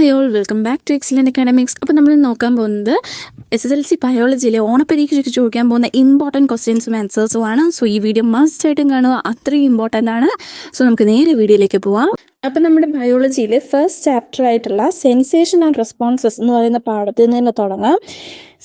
Hi all, welcome back to excellent academics. അപ്പോൾ നമ്മൾ നോക്കാൻ പോകുന്നത് SSLC ബയോളജിയിലെ ഓണപരീക്ഷയ്ക്ക് ചോദിക്കാൻ പോകുന്ന ഇമ്പോർട്ടൻറ്റ് ക്വസ്റ്റ്യൻസും ആൻസേഴ്സും ആണ്. സോ ഈ വീഡിയോ മസ്റ്റ് ആയിട്ടും കാണുക, അത്രയും ഇമ്പോർട്ടൻ്റ് ആണ്. സോ നമുക്ക് നേരെ വീഡിയോയിലേക്ക് പോവാം. അപ്പം നമ്മുടെ ബയോളജിയിൽ ഫസ്റ്റ് ചാപ്റ്റർ ആയിട്ടുള്ള സെൻസേഷൻ ആൻഡ് റെസ്പോൺസസ് എന്ന് പറയുന്ന പാഠത്തിൽ നിന്ന് തുടങ്ങാം.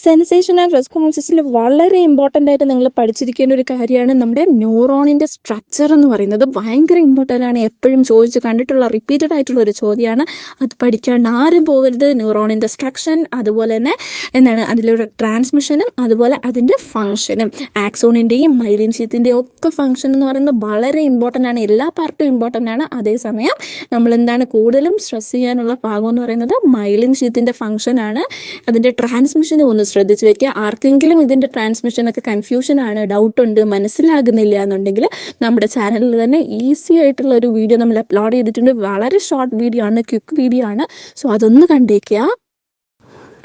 സെൻസേഷൻ ആൻഡ് റെസ്പോൺസസിൽ വളരെ ഇമ്പോർട്ടൻ്റ് ആയിട്ട് നിങ്ങൾ പഠിച്ചിരിക്കേണ്ട ഒരു കാര്യമാണ് നമ്മുടെ ന്യൂറോണിൻ്റെ സ്ട്രക്ചർ എന്ന് പറയുന്നത്. ഭയങ്കര ഇമ്പോർട്ടൻ്റ് ആണ്, എപ്പോഴും ചോദിച്ച് കണ്ടിട്ടുള്ള റിപ്പീറ്റഡ് ആയിട്ടുള്ള ഒരു ചോദ്യമാണ്. അത് പഠിക്കാണ്ട് ആരും പോകരുത്. ന്യൂറോണിൻ്റെ സ്ട്രക്ചർ, അതുപോലെ തന്നെ എന്താണ് അതിലൊരു ട്രാൻസ്മിഷനും അതുപോലെ അതിൻ്റെ ഫങ്ഷനും, ആക്സോണിൻ്റെയും മൈലിൻ ഷീത്തിൻ്റെയും ഒക്കെ ഫങ്ഷൻ എന്ന് പറയുന്നത് വളരെ ഇമ്പോർട്ടൻ്റ് ആണ്. എല്ലാ പാർട്ടും ഇമ്പോർട്ടൻ്റ് ആണ്. അതേസമയം നമ്മൾ എന്താണ് കൂടുതലും സ്ട്രെസ് ചെയ്യാനുള്ള ഭാഗം എന്ന് പറയുന്നത് മൈലിൻ ഷീത്തിൻ്റെ ഫങ്ഷനാണ്. അതിൻ്റെ ട്രാൻസ്മിഷന് ഒന്ന് ശ്രദ്ധിച്ച് വെക്കുക. ആർക്കെങ്കിലും ഇതിൻ്റെ ട്രാൻസ്മിഷനൊക്കെ കൺഫ്യൂഷനാണ്, ഡൗട്ടുണ്ട്, മനസ്സിലാകുന്നില്ല എന്നുണ്ടെങ്കിൽ നമ്മുടെ ചാനലിൽ തന്നെ ഈസി ആയിട്ടുള്ള ഒരു വീഡിയോ നമ്മൾ അപ്ലോഡ് ചെയ്തിട്ടുണ്ട്. വളരെ ഷോർട്ട് വീഡിയോ ആണ്, ക്വിക്ക് വീഡിയോ ആണ്. സോ അതൊന്ന് കണ്ടേക്കുക.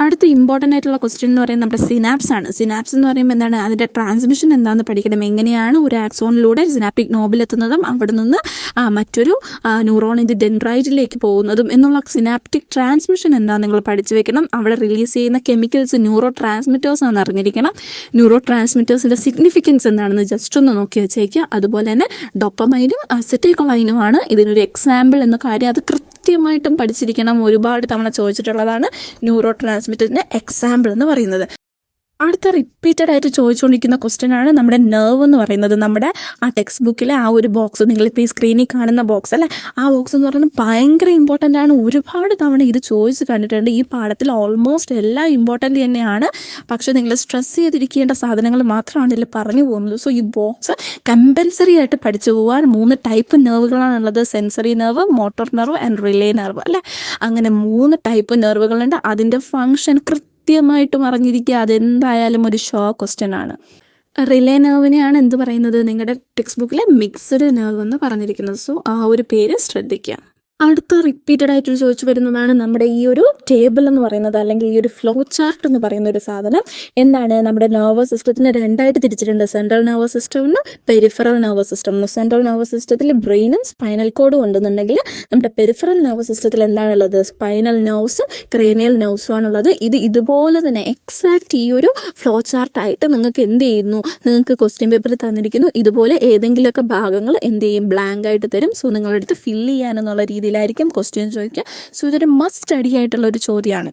അടുത്ത ഇമ്പോർട്ടൻ്റ് ആയിട്ടുള്ള ക്വസ്റ്റ്യൻ എന്ന് പറയുന്നത് നമ്മുടെ സിനാപ്സ് ആണ്. സിനാപ്സ് എന്ന് പറയുമ്പോൾ എന്താണ്, അതിൻ്റെ ട്രാൻസ്മിഷൻ എന്താണെന്ന് പഠിക്കണം. എങ്ങനെയാണ് ഒരു ആക്സോണിലൂടെ സിനാപ്റ്റിക് നോബിലെത്തുന്നതും അവിടെ നിന്ന് മറ്റൊരു ന്യൂറോണിൻ്റെ ഡെൻഡ്രൈറ്റിലേക്ക് പോകുന്നതും എന്നുള്ള സിനാപ്റ്റിക് ട്രാൻസ്മിഷൻ എന്താണെന്ന് നിങ്ങൾ പഠിച്ചു വെക്കണം. അവിടെ റിലീസ് ചെയ്യുന്ന കെമിക്കൽസ് ന്യൂറോ ട്രാൻസ്മിറ്റേഴ്സ് ആണെന്ന് അറിഞ്ഞിരിക്കണം. ന്യൂറോ ട്രാൻസ്മിറ്റേഴ്സിൻ്റെ സിഗ്നിഫിക്കൻസ് എന്താണെന്ന് ജസ്റ്റ് ഒന്ന് നോക്കി വെച്ചേക്കുക. അതുപോലെ തന്നെ ഡോപ്പമൈനും അസറ്റൈൽകൊളൈനുമാണ് ഇതിനൊരു എക്സാമ്പിൾ എന്ന കാര്യം അത് കൃത്യമായിട്ടും പഠിച്ചിരിക്കണം. ഒരുപാട് തവണ ചോദിച്ചിട്ടുള്ളതാണ് ന്യൂറോ ട്രാൻസ്മിറ്ററിൻ്റെ എക്സാമ്പിൾ എന്ന് പറയുന്നത്. അടുത്ത റിപ്പീറ്റഡ് ആയിട്ട് ചോദിച്ചുകൊണ്ടിരിക്കുന്ന ക്വസ്റ്റ്യൻ ആണ് നമ്മുടെ നെർവ് എന്ന് പറയുന്നത്. നമ്മുടെ ടെക്സ്റ്റ് ബുക്കിലെ ഒരു ബോക്സ്, നിങ്ങളിപ്പോൾ ഈ സ്ക്രീനിൽ കാണുന്ന ബോക്സ് അല്ലേ, ആ ബോക്സ് എന്ന് പറയുന്നത് ഭയങ്കര ഇമ്പോർട്ടൻ്റ് ആണ്. ഒരുപാട് തവണ ഇത് ചോദിച്ച് കണ്ടിട്ടുണ്ട്. ഈ പാഠത്തിൽ ഓൾമോസ്റ്റ് എല്ലാം ഇമ്പോർട്ടൻ്റ് തന്നെയാണ്. പക്ഷേ നിങ്ങൾ സ്ട്രെസ് ചെയ്തിരിക്കേണ്ട സാധനങ്ങൾ മാത്രമാണ് ഇതിൽ പറഞ്ഞു പോകുന്നത്. സോ ഈ ബോക്സ് കമ്പൽസറി ആയിട്ട് പഠിച്ചു പോകാൻ 3 ടൈപ്പ് നെർവുകളാണുള്ളത്. Sensory nerve, motor nerve and relay nerve അല്ലേ. അങ്ങനെ 3 ടൈപ്പ് നെർവുകളുണ്ട്. അതിൻ്റെ ഫങ്ഷൻ കൃത്യമായിട്ടും അറിഞ്ഞിരിക്കുക. അതെന്തായാലും ഒരു ഷോ ക്വസ്റ്റ്യൻ ആണ്. റിലേ നെർവിനെയാണ് എന്ത് പറയുന്നത്, നിങ്ങളുടെ ടെക്സ്റ്റ് ബുക്കിലെ മിക്സ്ഡ് നെർവ് എന്ന് പറഞ്ഞിരിക്കുന്നത്. സോ ആ ഒരു പേര് ശ്രദ്ധിക്കുക. അടുത്ത റിപ്പീറ്റഡ് ആയിട്ട് ചോദിച്ചു വരുന്നതാണ് നമ്മുടെ ഈ ഒരു ടേബിൾ എന്ന് പറയുന്നത്, അല്ലെങ്കിൽ ഈ ഒരു ഫ്ലോ ചാർട്ട് എന്ന് പറയുന്ന ഒരു സാധനം. എന്താണ്, നമ്മുടെ നെർവസ് സിസ്റ്റത്തിനെ 2ആയിട്ട് തിരിച്ചിട്ടുണ്ട്. Central nervous system, peripheral nervous system. Central nervous സിസ്റ്റത്തിൽ ബ്രെയിനും സ്പൈനൽ കോഡും ഉണ്ടെന്നുണ്ടെങ്കിൽ നമ്മുടെ പെരിഫറൽ നെർവസ് സിസ്റ്റത്തിൽ എന്താണുള്ളത്, സ്പൈനൽ നെർവ്സും ക്രേനിയൽ നെർവ്സും ആണുള്ളത്. ഇതുപോലെ തന്നെ എക്സാക്റ്റ് ഈ ഒരു ഫ്ലോ ചാർട്ടായിട്ട് നിങ്ങൾക്ക് എന്ത് ചെയ്യുന്നു, നിങ്ങൾക്ക് ക്വസ്റ്റ്യൻ പേപ്പർ തന്നിരിക്കുന്നു. ഇതുപോലെ ഏതെങ്കിലുമൊക്കെ ഭാഗങ്ങൾ എന്ത് ചെയ്യും, ബ്ലാങ്ക് ആയിട്ട് തരും. സോ നിങ്ങളുടെ അടുത്ത് ഫില്ല് ചെയ്യാനെന്നുള്ള രീതിയിലായിരിക്കും ക്വസ്റ്റ്യൻ ചോദിക്കുക. സോ ഇതൊരു മസ്റ്റ് സ്റ്റഡി ആയിട്ടുള്ള ഒരു ചോദ്യമാണ്.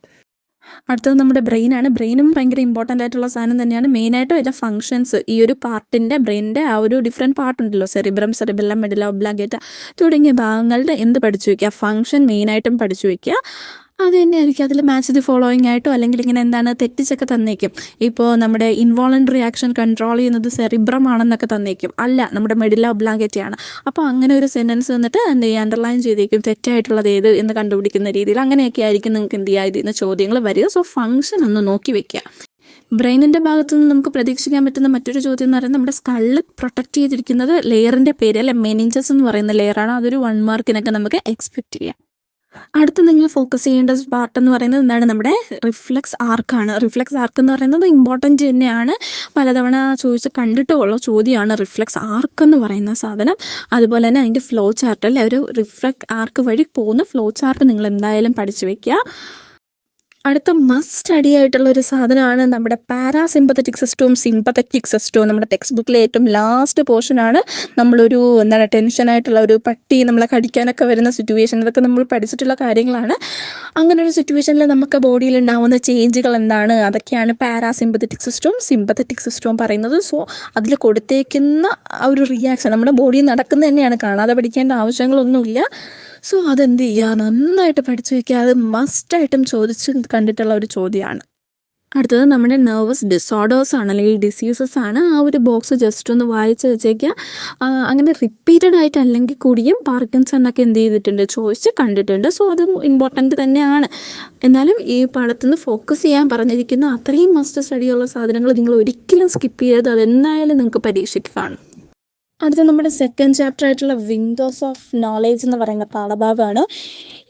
അടുത്തത് നമ്മുടെ ബ്രെയിനാണ്. ബ്രെയിനും ഭയങ്കര ഇമ്പോർട്ടൻ്റ് ആയിട്ടുള്ള സാധനം തന്നെയാണ്. മെയിനായിട്ടും അതിൻ്റെ ഫങ്ഷൻസ്, ഈ ഒരു പാർട്ടിൻ്റെ ബ്രെയിനിൻ്റെ ഒരു ഡിഫറെൻറ്റ് പാർട്ടുണ്ടല്ലോ, സെറിബ്രം, സെറിബെല്ലം, മെഡുല ഒബ്ലാങ്കേറ്റ തുടങ്ങിയ ഭാഗങ്ങളുടെ എന്ത് പഠിച്ചു വയ്ക്കുക, ഫങ്ഷൻ മെയിനായിട്ടും പഠിച്ചു വയ്ക്കുക. അത് തന്നെയായിരിക്കും അതിൽ മാച്ച് ദി ഫോളോയിങ് ആയിട്ടോ അല്ലെങ്കിൽ ഇങ്ങനെ എന്താണ് തെറ്റിച്ചൊക്കെ തന്നേക്കും. ഇപ്പോൾ നമ്മുടെ ഇൻവോളണ്ടറി ആക്ഷൻ കൺട്രോൾ ചെയ്യുന്നത് സെറിബ്രം ആണെന്നൊക്കെ തന്നേക്കും. അല്ല, നമ്മുടെ മെഡുല ഒബ്ലാങ്കേറ്റയാണ്. അപ്പോൾ അങ്ങനെ ഒരു സെൻറ്റൻസ് വന്നിട്ട് എന്ത് ചെയ്യുക, അണ്ടർലൈൻ ചെയ്തേക്കും. തെറ്റായിട്ടുള്ളത് ഏത് എന്ന് കണ്ടുപിടിക്കുന്ന രീതിയിൽ അങ്ങനെയൊക്കെ ആയിരിക്കും നിങ്ങൾക്ക് എന്ത് ചെയ്യുക, ഇതിൽ നിന്ന് ചോദ്യങ്ങൾ വരിക. സോ ഫങ്ഷൻ ഒന്ന് നോക്കി വെക്കുക. ബ്രെയിനിൻ്റെ ഭാഗത്തു നിന്ന് നമുക്ക് പ്രതീക്ഷിക്കാൻ പറ്റുന്ന മറ്റൊരു ചോദ്യം എന്ന് പറയുന്നത് നമ്മുടെ സ്കള്ള് പ്രൊട്ടക്ട് ചെയ്തിരിക്കുന്നത് ലെയറിൻ്റെ പേര് അല്ലെ, മെനിഞ്ചസ് എന്ന് പറയുന്ന ലെയറാണ്. അതൊരു 1 മാർക്കിനൊക്കെ നമുക്ക് എക്സ്പെക്റ്റ് ചെയ്യാം. അടുത്ത് നിങ്ങൾ ഫോക്കസ് ചെയ്യേണ്ട പാർട്ട് എന്ന് പറയുന്നത് എന്താണ്, നമ്മുടെ റിഫ്ലക്സ് ആർക്കാണ്. റിഫ്ലക്സ് ആർക്ക് എന്ന് പറയുന്നത് ഇമ്പോർട്ടൻ്റ് തന്നെയാണ്. പലതവണ ചോദിച്ച് കണ്ടിട്ടുള്ള ചോദ്യമാണ് റിഫ്ലക്സ് ആർക്ക് എന്ന് പറയുന്ന സാധനം. അതുപോലെ തന്നെ അതിൻ്റെ ഫ്ലോ ചാർട്ട് അല്ലെ, ഒരു റിഫ്ലക്സ് ആർക്ക് വഴി പോകുന്ന ഫ്ലോ ചാർട്ട് നിങ്ങൾ എന്തായാലും പഠിച്ചു വയ്ക്കുക. അടുത്ത മസ്റ്റ് സ്റ്റഡി ആയിട്ടുള്ള ഒരു സാധനമാണ് നമ്മുടെ പാരാസിമ്പത്തറ്റിക് സിസ്റ്റവും സിമ്പത്തറ്റിക് സിസ്റ്റവും. നമ്മുടെ ടെക്സ്റ്റ് ബുക്കിലെ ഏറ്റവും ലാസ്റ്റ് പോർഷനാണ്. നമ്മളൊരു എന്താണ് ടെൻഷനായിട്ടുള്ള ഒരു പട്ടി നമ്മളെ കടിക്കാനൊക്കെ വരുന്ന സിറ്റുവേഷൻ, ഇതൊക്കെ നമ്മൾ പഠിച്ചിട്ടുള്ള കാര്യങ്ങളാണ്. അങ്ങനെ ഒരു സിറ്റുവേഷനിൽ നമുക്ക് ബോഡിയിൽ ഉണ്ടാകുന്ന ചേഞ്ചുകൾ എന്താണ്, അതൊക്കെയാണ് പാരാസിമ്പത്തറ്റിക് സിസ്റ്റവും സിമ്പത്തറ്റിക് സിസ്റ്റവും പറയുന്നത്. സോ അതിൽ കൊടുത്തേക്കുന്ന ഒരു റിയാക്ഷൻ നമ്മുടെ ബോഡിയിൽ നടക്കുന്നത് തന്നെയാണ്, കാണാതെ പഠിക്കേണ്ട ആവശ്യങ്ങളൊന്നുമില്ല. സോ അതെന്ത് ചെയ്യുക, നന്നായിട്ട് പഠിച്ചു വയ്ക്കുക. അത് മസ്റ്റായിട്ടും ചോദിച്ച് കണ്ടിട്ടുള്ള ഒരു ചോദ്യമാണ്. അടുത്തത് നമ്മുടെ നെർവസ് ഡിസോർഡേഴ്സ് ആണ്, അല്ലെങ്കിൽ ഡിസീസസ് ആണ്. ആ ഒരു ബോക്സ് ജസ്റ്റ് ഒന്ന് വായിച്ച് വെച്ചേക്കുക. അങ്ങനെ റിപ്പീറ്റഡ് ആയിട്ട് അല്ലെങ്കിൽ കൂടിയും പാർക്കിൻസണൊക്കെ എന്ത് ചെയ്തിട്ടുണ്ട്, ചോദിച്ച് കണ്ടിട്ടുണ്ട്. സോ അത് ഇമ്പോർട്ടൻ്റ് തന്നെയാണ്. എന്നാലും ഈ പാഠത്തുനിന്ന് ഫോക്കസ് ചെയ്യാൻ പറഞ്ഞിരിക്കുന്ന അത്രയും മസ്റ്റ് സ്റ്റഡിയുള്ള സാധനങ്ങൾ നിങ്ങൾ ഒരിക്കലും സ്കിപ്പ് ചെയ്യരുത്. അതെന്തായാലും നിങ്ങൾക്ക് പരീക്ഷയ്ക്ക് കാണും. അടുത്ത നമ്മുടെ സെക്കൻഡ് ചാപ്റ്റർ ആയിട്ടുള്ള വിൻഡോസ് ഓഫ് നോളേജ് എന്ന് പറയുന്ന പാഠഭാഗമാണ്.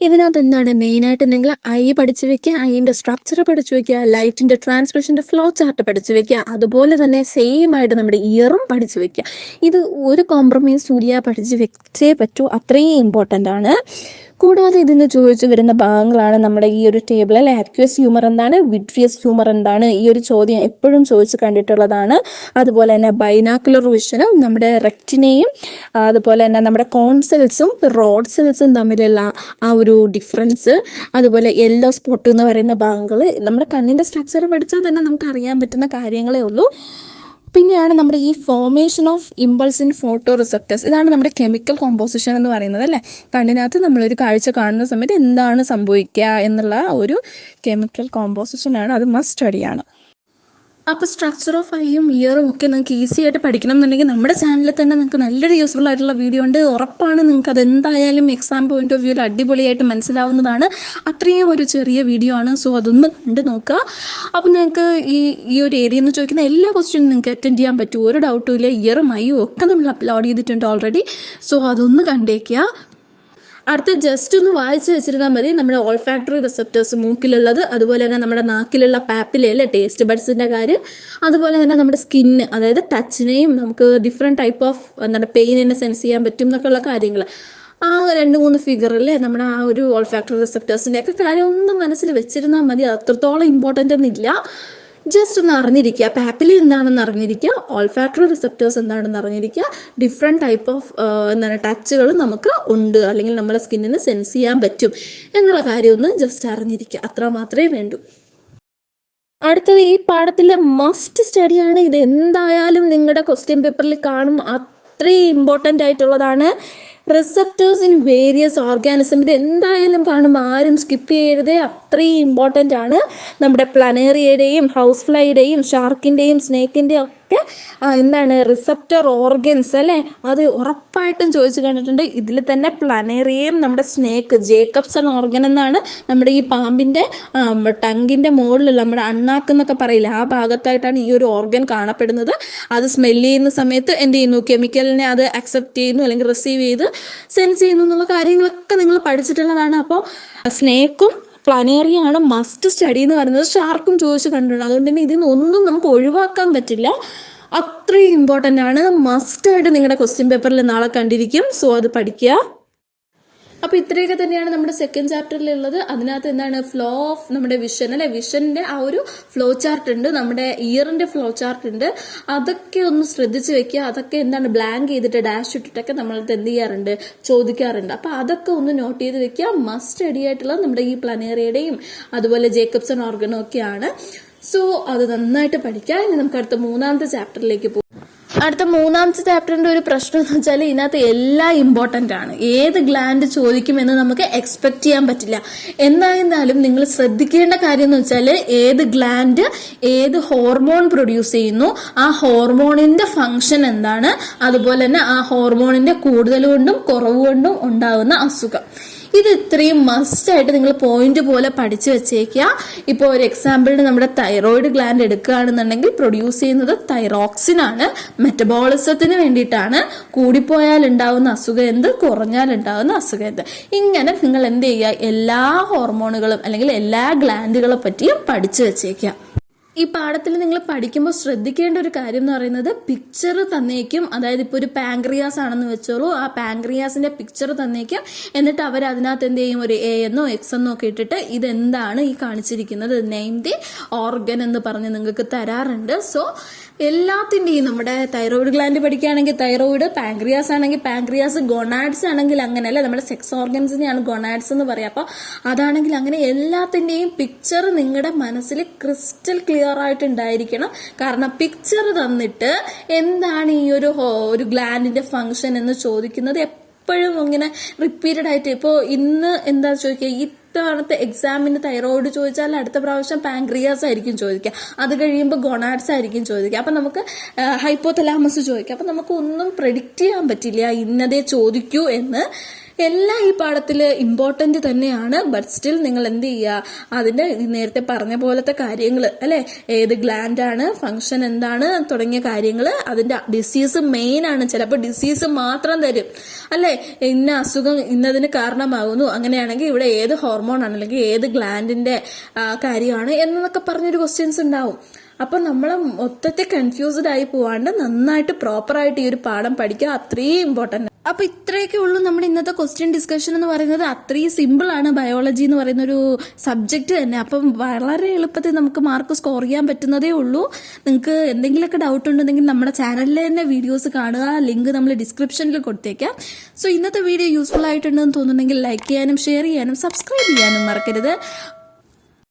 ഇതിനകത്ത് എന്താണ് മെയിനായിട്ട് നിങ്ങൾ ഐ പഠിച്ചു വെക്കുക, ഐൻ്റെ സ്ട്രക്ചർ പഠിച്ചു വെക്കുക, ലൈറ്റിൻ്റെ ട്രാൻസ്മിഷൻ്റെ ഫ്ലോ ചാർട്ട് പഠിച്ചു വെക്കുക. അതുപോലെ തന്നെ സെയിം ആയിട്ട് നമ്മുടെ ഇയറും പഠിച്ചു വെക്കുക. ഇത് ഒരു കോംപ്രമൈസ് പഠിച്ച് വെച്ചേ പറ്റൂ, അത്രയും ഇമ്പോർട്ടൻ്റ് ആണ്. കൂടാതെ ഇതിന് ചോദിച്ചു വരുന്ന ഭാഗങ്ങളാണ് നമ്മുടെ ഈ ഒരു ടേബിളിൽ. ആക്വസ് ഹ്യൂമർ എന്താണ്, വിട്രിയസ് ഹ്യൂമർ എന്താണ്, ഈ ഒരു ചോദ്യം എപ്പോഴും ചോദിച്ചു കണ്ടിട്ടുള്ളതാണ്. അതുപോലെ തന്നെ ബൈനാക്കുലർ വിഷനും നമ്മുടെ റെക്റ്റിനെയും അതുപോലെ തന്നെ നമ്മുടെ കോൺസെൽസും റോഡ് സെൽസും തമ്മിലുള്ള ആ ഒരു ഡിഫറൻസ്, അതുപോലെ യെല്ലോ സ്പോട്ട് എന്ന് പറയുന്ന ഭാഗങ്ങൾ നമ്മുടെ കണ്ണിൻ്റെ സ്ട്രക്ചർ പഠിച്ചാൽ തന്നെ നമുക്ക് അറിയാൻ പറ്റുന്ന കാര്യങ്ങളേ ഉള്ളൂ. പിന്നെയാണ് നമ്മുടെ ഈ formation of impulse in photo receptors. ഇതാണ് നമ്മുടെ കെമിക്കൽ കോമ്പോസിഷൻ എന്ന് പറയുന്നത് അല്ലേ. കണ്ണിനകത്ത് നമ്മളൊരു കാഴ്ച കാണുന്ന സമയത്ത് എന്താണ് സംഭവിക്കുക എന്നുള്ള ഒരു കെമിക്കൽ കോമ്പോസിഷനാണ്, അത് മസ്റ്റ് സ്റ്റഡിയാണ്. അപ്പോൾ സ്ട്രക്ചർ ഓഫ് ഐയും ഇയറും ഒക്കെ നിങ്ങൾക്ക് ഈസി ആയിട്ട് പഠിക്കണം എന്നുണ്ടെങ്കിൽ നമ്മുടെ ചാനലിൽ തന്നെ നിങ്ങൾക്ക് നല്ലൊരു യൂസ്ഫുൾ ആയിട്ടുള്ള വീഡിയോ ഉണ്ട്. ഉറപ്പാണ് നിങ്ങൾക്ക് അത് എന്തായാലും എക്സാം പോയിന്റ് ഓഫ് വ്യൂവിൽ അടിപൊളിയായിട്ട് മനസ്സിലാവുന്നതാണ്. അത്രയും ഒരു ചെറിയ വീഡിയോ ആണ്. സോ അതൊന്ന് കണ്ട് നോക്കുക. അപ്പോൾ നിങ്ങൾക്ക് ഈ ഒരു ഏരിയയിൽ നിന്ന് ചോദിക്കുന്ന എല്ലാ ക്വസ്റ്റ്യനും നിങ്ങൾക്ക് അറ്റൻഡ് ചെയ്യാൻ പറ്റും, ഒരു ഡൗട്ടും ഇല്ല. ഇയറും ഐയും ഒക്കെ നമ്മൾ അപ്ലോഡ് ചെയ്തിട്ടുണ്ട് ഓൾറെഡി. സോ അതൊന്ന് കണ്ടേക്കുക. അടുത്ത് ജസ്റ്റ് ഒന്ന് വായിച്ച് വെച്ചിരുന്നാൽ മതി. നമ്മുടെ ഓൾഫാക്ടറി റിസെപ്റ്റേഴ്സ് മൂക്കിലുള്ളത്, അതുപോലെ തന്നെ നമ്മുടെ നാക്കിലുള്ള പാപ്പിലല്ലേ ടേസ്റ്റ് ബഡ്സിൻ്റെ കാര്യം, അതുപോലെ തന്നെ നമ്മുടെ സ്കിന്ന്, അതായത് ടച്ചിനെയും നമുക്ക് ഡിഫറെൻറ്റ് ടൈപ്പ് ഓഫ് എന്താണ് പെയിനിനെ സെൻസ് ചെയ്യാൻ പറ്റും എന്നൊക്കെയുള്ള കാര്യങ്ങൾ. ആ 2-3 ഫിഗറല്ലേ നമ്മുടെ ആ ഒരു ഓൾഫാക്ടറി റിസെപ്റ്റേഴ്സിൻ്റെ ഒക്കെ കാര്യം ഒന്ന് മനസ്സിൽ വെച്ചിരുന്നാൽ മതി. അത്രത്തോളം ഇമ്പോർട്ടൻ്റ് ഒന്നുമില്ല. ജസ്റ്റ് ഒന്ന് അറിഞ്ഞിരിക്കുക, പാപ്പില എന്താണെന്ന് അറിഞ്ഞിരിക്കുക, ഓൾഫാക്ടറി റിസെപ്റ്റേഴ്സ് എന്താണെന്ന് അറിഞ്ഞിരിക്കുക, ഡിഫറെൻറ്റ് ടൈപ്പ് ഓഫ് എന്താണ് ടച്ചുകൾ നമുക്ക് ഉണ്ട്, അല്ലെങ്കിൽ നമ്മുടെ സ്കിന്നിന് സെൻസ് ചെയ്യാൻ പറ്റും എന്നുള്ള കാര്യം ഒന്ന് ജസ്റ്റ് അറിഞ്ഞിരിക്കുക. അത്ര മാത്രമേ വേണ്ടൂ. അടുത്തത് ഈ പാഠത്തിലെ മസ്റ്റ് സ്റ്റഡിയാണ്. ഇത് എന്തായാലും നിങ്ങളുടെ ക്വസ്റ്റ്യൻ പേപ്പറിൽ കാണും, അത്രയും ഇമ്പോർട്ടൻ്റ് ആയിട്ടുള്ളതാണ്. Receptors in various organism. ഇത് എന്തായാലും കാണുമ്പോൾ ആരും സ്കിപ്പ് ചെയ്യരുതേ, അത്രയും ഇമ്പോർട്ടൻ്റ് ആണ്. നമ്മുടെ പ്ലാനേറിയയുടെയും ഹൗസ് ഫ്ലൈയുടെയും ഷാർക്കിൻ്റെയും സ്നേക്കിൻ്റെയും ഒക്കെ എന്താണ് റിസെപ്റ്റർ ഓർഗൻസ് അല്ലേ, അത് ഉറപ്പായിട്ടും ചോദിച്ചു കണ്ടിട്ടുണ്ട്. ഇതിൽ തന്നെ പ്ലാനേറിയയും നമ്മുടെ സ്നേക്ക് ജേക്കബ്സൺ ഓർഗൻ എന്നാണ് നമ്മുടെ ഈ പാമ്പിൻ്റെ ടങ്കിൻ്റെ മുകളിൽ നമ്മുടെ അണ്ണാക്കെന്നൊക്കെ പറയില്ല, ആ ഭാഗത്തായിട്ടാണ് ഈ ഒരു ഓർഗൻ കാണപ്പെടുന്നത്. അത് സ്മെല്ല് ചെയ്യുന്ന സമയത്ത് എന്ത് ചെയ്യുന്നു, കെമിക്കലിനെ അത് അക്സെപ്റ്റ് ചെയ്യുന്നു അല്ലെങ്കിൽ റിസീവ് ചെയ്ത് സെൻസ് ചെയ്യുന്നു എന്നുള്ള കാര്യങ്ങളൊക്കെ നിങ്ങൾ പഠിച്ചിട്ടുള്ളതാണ്. അപ്പോൾ സ്നേക്കും പ്ലാനേറിയാണ് മസ്റ്റ് സ്റ്റഡി എന്ന് പറയുന്നത്. ഷാർക്കും ചോദിച്ച് കണ്ടിട്ടുണ്ട്. അതുകൊണ്ട് തന്നെ ഇതിൽ നിന്നൊന്നും നമുക്ക് ഒഴിവാക്കാൻ പറ്റില്ല, അത്രയും ഇമ്പോർട്ടൻ്റ് ആണ്. മസ്റ്റായിട്ട് നിങ്ങളുടെ ക്വസ്റ്റ്യൻ പേപ്പറിൽ നാളെ കണ്ടിരിക്കും. സോ അത് പഠിക്കുക. അപ്പോൾ ഇത്രയൊക്കെ തന്നെയാണ് നമ്മുടെ സെക്കൻഡ് ചാപ്റ്ററിലുള്ളത്. അതിനകത്ത് എന്താണ് ഫ്ലോ ഓഫ് നമ്മുടെ വിഷൻ അല്ലെ, വിഷൻ്റെ ആ ഒരു ഫ്ലോ ചാർട്ട് ഉണ്ട്, നമ്മുടെ ഇയറിൻ്റെ ഫ്ലോ ചാർട്ട് ഉണ്ട്. അതൊക്കെ ഒന്ന് ശ്രദ്ധിച്ച് വെക്കുക. അതൊക്കെ എന്താണ് ബ്ലാങ്ക് ചെയ്തിട്ട് ഡാഷ് ഇട്ടിട്ടൊക്കെ നമ്മളത് എന്ത് ചെയ്യാറുണ്ട്, ചോദിക്കാറുണ്ട്. അപ്പോൾ അതൊക്കെ ഒന്ന് നോട്ട് ചെയ്ത് വെക്കുക. മസ്റ്റ് സ്റ്റഡി ആയിട്ടുള്ള നമ്മുടെ ഈ പ്ലാനേറിയയുടെയും അതുപോലെ ജേക്കബ്സൺ ഓർഗനും ഒക്കെയാണ്. സോ അത് നന്നായിട്ട് പഠിക്കുക. ഇനി നമുക്ക് അടുത്ത 3ാമത്തെ ചാപ്റ്ററിലേക്ക് പോകും. അടുത്ത 3ാമത്തെ ചാപ്റ്ററിൻ്റെ ഒരു പ്രശ്നം എന്ന് വെച്ചാൽ ഇതിനകത്ത് എല്ലാം ഇമ്പോർട്ടൻ്റ് ആണ്. ഏത് ഗ്ലാൻഡ് ചോദിക്കുമെന്ന് നമുക്ക് എക്സ്പെക്ട് ചെയ്യാൻ പറ്റില്ല. എന്നായിരുന്നാലും നിങ്ങൾ ശ്രദ്ധിക്കേണ്ട കാര്യം എന്ന് വെച്ചാൽ ഏത് ഗ്ലാൻഡ് ഏത് ഹോർമോൺ പ്രൊഡ്യൂസ് ചെയ്യുന്നു, ആ ഹോർമോണിൻ്റെ ഫങ്ഷൻ എന്താണ്, അതുപോലെ തന്നെ ആ ഹോർമോണിൻ്റെ കൂടുതൽ കൊണ്ടും കുറവ് കൊണ്ടും ഉണ്ടാകുന്ന അസുഖം. ഇത് ഇത്രയും മസ്റ്റായിട്ട് നിങ്ങൾ പോയിന്റ് പോലെ പഠിച്ചു വെച്ചേക്കുക. ഇപ്പോൾ ഒരു എക്സാമ്പിളിന് നമ്മുടെ തൈറോയിഡ് ഗ്ലാൻഡ് എടുക്കുകയാണെന്നുണ്ടെങ്കിൽ പ്രൊഡ്യൂസ് ചെയ്യുന്നത് തൈറോക്സിൻ ആണ്, മെറ്റബോളിസത്തിന് വേണ്ടിയിട്ടാണ്. കൂടിപ്പോയാൽ ഉണ്ടാവുന്ന അസുഖം എന്ത്, കുറഞ്ഞാൽ ഉണ്ടാവുന്ന അസുഖം എന്ത്. ഇങ്ങനെ നിങ്ങൾ എന്ത് ചെയ്യുക, എല്ലാ ഹോർമോണുകളും അല്ലെങ്കിൽ എല്ലാ ഗ്ലാൻഡുകളെ പറ്റിയും പഠിച്ചു വെച്ചേക്കുക. ഈ പാഠത്തിൽ നിങ്ങൾ പഠിക്കുമ്പോൾ ശ്രദ്ധിക്കേണ്ട ഒരു കാര്യം എന്ന് പറയുന്നത് പിക്ചർ തന്നേക്കും. അതായത് ഇപ്പോൾ ഒരു പാങ്ക്രിയാസ് ആണെന്ന് വെച്ചോളൂ, ആ പാങ്ക്രിയാസിന്റെ പിക്ചർ തന്നേക്കും. എന്നിട്ട് അവർ അതിനകത്ത് എന്ത് ചെയ്യും, ഒരു എ എന്നോ എക്സ് എന്നോ ഒക്കെ ഇട്ടിട്ട് ഇതെന്താണ് ഈ കാണിച്ചിരിക്കുന്നത്, നെയിം ദി ഓർഗൻ എന്ന് പറഞ്ഞ് നിങ്ങൾക്ക് തരാറുണ്ട്. സോ എല്ലാത്തിൻ്റെയും നമ്മുടെ തൈറോയിഡ് ഗ്ലാൻഡ് പഠിക്കുകയാണെങ്കിൽ തൈറോയിഡ്, പാങ്ക്രിയാസ് ആണെങ്കിൽ പാങ്ക്രിയാസ്, ഗൊണാഡ്സ് ആണെങ്കിൽ അങ്ങനെയല്ല, നമ്മുടെ സെക്സ് ഓർഗൻസിനെയാണ് ഗൊണാഡ്സ് എന്ന് പറയുക. അപ്പോൾ അതാണെങ്കിൽ അങ്ങനെ എല്ലാത്തിൻ്റെയും പിക്ചർ നിങ്ങളുടെ മനസ്സിൽ ക്രിസ്റ്റൽ ക്ലിയർ ആയിട്ടുണ്ടായിരിക്കണം. കാരണം പിക്ചർ തന്നിട്ട് എന്താണ് ഈ ഒരു ഗ്ലാൻഡിന്റെ ഫങ്ഷൻ എന്ന് ചോദിക്കുന്നത് എപ്പോഴും ഇങ്ങനെ റിപ്പീറ്റഡ് ആയിട്ട്. ഇപ്പോൾ ഇന്ന് എന്താ ചോദിക്കുക, ഇത്തവണത്തെ എക്സാമിന് തൈറോയിഡ് ചോദിച്ചാൽ അടുത്ത പ്രാവശ്യം പാങ്ക്രിയാസ് ആയിരിക്കും ചോദിക്കുക, അത് കഴിയുമ്പോൾ ഗൊണാഡ്സ് ആയിരിക്കും ചോദിക്കുക, അപ്പം നമുക്ക് ഹൈപ്പോതലാമസ് ചോദിക്കുക. അപ്പം നമുക്ക് ഒന്നും പ്രെഡിക്റ്റ് ചെയ്യാൻ പറ്റില്ല ഇന്നതേ ചോദിക്കൂ എന്ന്. എല്ലാം ഈ പാഠത്തിൽ ഇമ്പോർട്ടൻ്റ് തന്നെയാണ്. ബട്ട് സ്റ്റിൽ നിങ്ങൾ എന്ത് ചെയ്യുക, അതിൻ്റെ നേരത്തെ പറഞ്ഞ പോലത്തെ കാര്യങ്ങൾ അല്ലേ, ഏത് ഗ്ലാൻഡാണ്, ഫങ്ഷൻ എന്താണ് തുടങ്ങിയ കാര്യങ്ങൾ, അതിൻ്റെ ഡിസീസ് മെയിൻ ആണ്. ചിലപ്പോൾ ഡിസീസ് മാത്രം തരും അല്ലേ, ഇന്ന അസുഖം ഇന്നതിന് കാരണമാകുന്നു, അങ്ങനെയാണെങ്കിൽ ഇവിടെ ഏത് ഹോർമോൺ ആണ് അല്ലെങ്കിൽ ഏത് ഗ്ലാൻഡിൻ്റെ കാര്യമാണ് എന്നൊക്കെ പറഞ്ഞൊരു ക്വസ്റ്റ്യൻസ് ഉണ്ടാവും. അപ്പം നമ്മൾ മൊത്തത്തിൽ കൺഫ്യൂസ്ഡ് ആയി പോവാണ്ട് നന്നായിട്ട് പ്രോപ്പറായിട്ട് ഈ ഒരു പാഠം പഠിക്കുക, അത്രയും ഇമ്പോർട്ടൻ്റ്. അപ്പോൾ ഇത്രയൊക്കെ ഉള്ളൂ നമ്മുടെ ഇന്നത്തെ ക്വസ്റ്റ്യൻ ഡിസ്കഷൻ എന്ന് പറയുന്നത്. അത്രയും സിമ്പിളാണ് ബയോളജി എന്ന് പറയുന്ന ഒരു സബ്ജക്റ്റ് തന്നെ. അപ്പം വളരെ എളുപ്പത്തിൽ നമുക്ക് മാർക്ക് സ്കോർ ചെയ്യാൻ പറ്റുന്നതേ ഉള്ളൂ. നിങ്ങൾക്ക് എന്തെങ്കിലുമൊക്കെ ഡൗട്ട് ഉണ്ടെങ്കിൽ നമ്മുടെ ചാനലിലെ തന്നെ വീഡിയോസ് കാണുക. ലിങ്ക് നമ്മൾ ഡിസ്ക്രിപ്ഷനിൽ കൊടുത്തേക്കാം. സോ ഇന്നത്തെ വീഡിയോ യൂസ്ഫുൾ ആയിട്ടുണ്ടെന്ന് തോന്നുന്നുണ്ടെങ്കിൽ ലൈക്ക് ചെയ്യാനും ഷെയർ ചെയ്യാനും സബ്സ്ക്രൈബ് ചെയ്യാനും മറക്കരുത്.